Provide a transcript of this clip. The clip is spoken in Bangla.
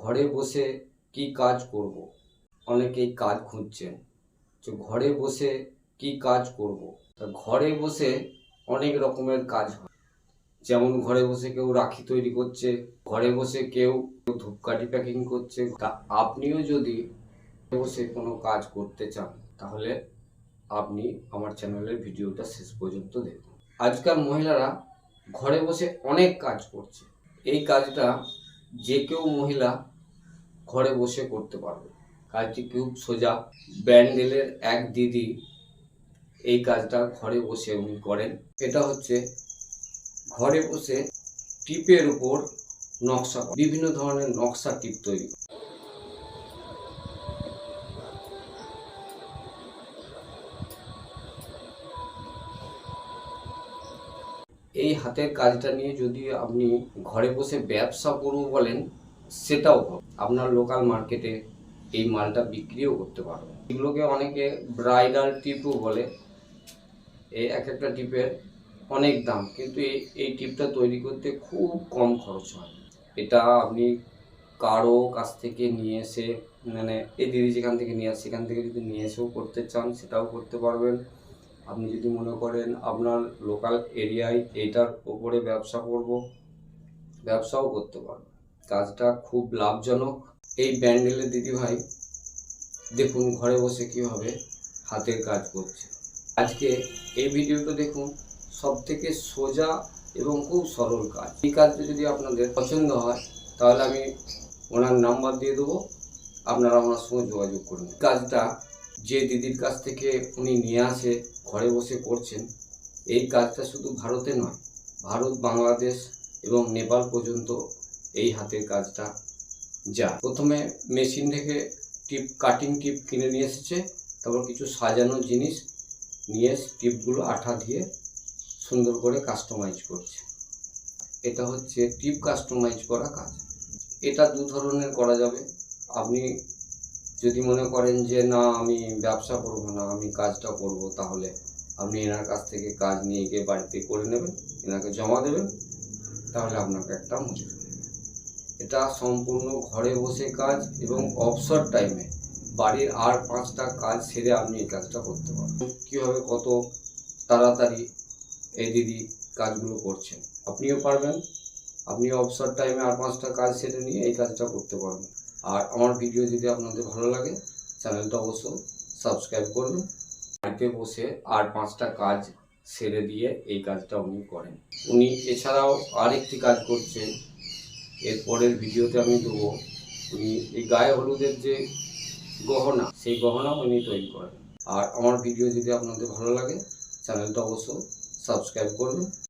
ঘরে বসে কি কাজ করব। অনেকেই কাজ খুঁজছেন যে ঘরে বসে কি কাজ করব। তা ঘরে বসে অনেক রকমের কাজ হয়, যেমন ঘরে বসে কেউ রাখি তৈরি করছে, ঘরে বসে কেউ ধূপকাঠি প্যাকিং করছে। তা আপনিও যদি বসে কোনো কাজ করতে চান তাহলে আপনি আমার চ্যানেলের ভিডিওটা শেষ পর্যন্ত দেখুন। আজকাল মহিলারা ঘরে বসে অনেক কাজ করছে। এই কাজটা যে কেউ মহিলা ঘরে বসে করতে পারবে। কাজটি খুব সোজা। ব্যান্ডেলের এক দিদি এই কাজটা ঘরে বসে উনি করেন। এটা হচ্ছে ঘরে বসে টিপের উপর নকশা, বিভিন্ন ধরনের নকশা টিপ তৈরি। এই হাতের কাজটা নিয়ে যদি আপনি ঘরে বসে ব্যবসা করব বলেন, সেটাও হবে। আপনার লোকাল মার্কেটে এই মালটা বিক্রিও করতে পারবেন। এগুলোকে অনেকে ব্রাইডাল টিপও বলে। এই এক একটা টিপের অনেক দাম, কিন্তু এই টিপটা তৈরি করতে খুব কম খরচ হয়। এটা আপনি কারো কাছ থেকে নিয়ে এসে, মানে এই দিদি যেখান থেকে নিয়ে আসে সেখান থেকে যদি নিয়ে এসেও করতে চান সেটাও করতে পারবেন। আপনি যদি মনে করেন আপনার লোকাল এরিয়ায় এইটার ওপরে ব্যবসা করব, ব্যবসাও করতে পারবেন। কাজটা খুব লাভজনক। এই ব্যান্ডেলের দিদিভাই দেখুন ঘরে বসে কীভাবে হাতের কাজ করছে। আজকে এই ভিডিওটা দেখুন, সব থেকে সোজা এবং খুব সরল কাজ। এই কাজটা যদি আপনাদের পছন্দ হয় তাহলে আমি ওনার নাম্বার দিয়ে দেবো, আপনারা ওনার সঙ্গে যোগাযোগ করুন। কাজটা যে দিদির কাছ থেকে উনি নিয়ে আসে ঘরে বসে করছেন, এই কাজটা শুধু ভারতে নয়, ভারত, বাংলাদেশ এবং নেপাল পর্যন্ত এই হাতের কাজটা যায়। প্রথমে মেশিন থেকে কাটিং টিপ কিনে নিয়ে এসেছে, তারপর কিছু সাজানো জিনিস নিয়ে টিপগুলো আঠা দিয়ে সুন্দর করে কাস্টমাইজ করছে। এটা হচ্ছে টিপ কাস্টমাইজ করা কাজ। এটা দু ধরনের করা যাবে। আপনি যদি মনে করেন যে না আমি ব্যবসা করব না, আমি কাজটা করব, তাহলে আপনি এনার কাছ থেকে কাজ নিয়ে গিয়ে বাড়িতে করে নেবেন, এনাকে জমা দেবেন, তাহলে আপনাকে একটা মজুরি। এটা সম্পূর্ণ ঘরে বসে কাজ এবং অবসর টাইমে বাড়ির আর 5টা কাজ সেরে আপনি এই কাজটা করতে পারবেন। কীভাবে কত তাড়াতাড়ি এই দিদি কাজগুলো করছেন, আপনিও পারবেন। আপনি অবসর টাইমে আর 5টা কাজ সেরে নিয়ে এই কাজটা করতে পারবেন। আর আমার ভিডিও যদি আপনাদের ভালো লাগে চ্যানেলটা অবশ্যই সাবস্ক্রাইব করবেন। বাড়িতে বসে আর 5টা কাজ সেরে দিয়ে এই কাজটা উনি করেন। উনি এছাড়াও আরেকটি কাজ করছেন, এরপরের ভিডিওতে আমি দেবো। উনি এই গায়ে হলুদের যে গহনা, সেই গহনা উনি তৈরি করেন। আর আমার ভিডিও যদি আপনাদের ভালো লাগে চ্যানেলটা অবশ্যই সাবস্ক্রাইব করবেন।